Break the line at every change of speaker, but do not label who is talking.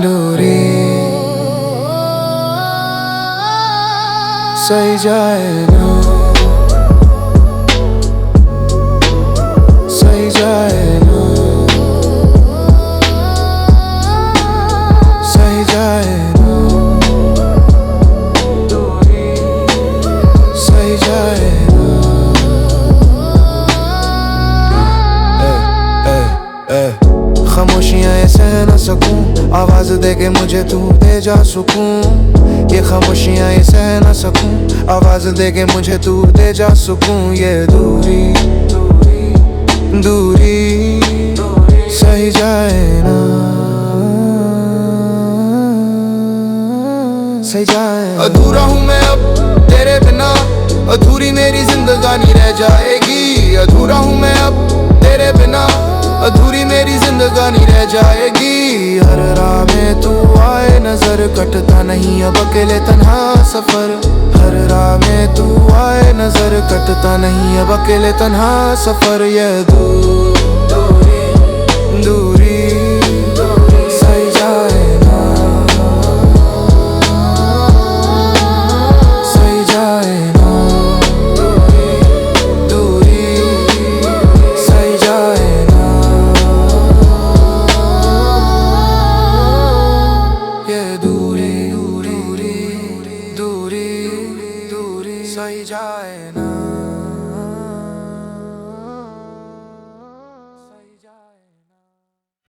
दूरी सही जाए ना, सही जाए ना, सही जाए ना, दूरी सही जाए ना। खामोशियां ये सह न सकूं, आवाज दे के मुझे तू दे जा सुकून। ये खामोशियां ये सह न सकूं, आवाज दे के मुझे तू दे जा सुकून। ये दूरी दूरी सही जाए ना, सही जाए। अधूरा हूँ मैं अब तेरे बिना, अधूरी मेरी जिंदगानी रह जाएगी। अधूरा हूँ मैं अब तेरे बिना, अधूरी मेरी जिंदगानी रह जाएगी। हर राह में तू आए नजर, कटता नहीं अब अकेले तन्हा सफर। हर राह में तू आए नजर, कटता नहीं अब अकेले तन्हा सफर। ये दूरी दूरी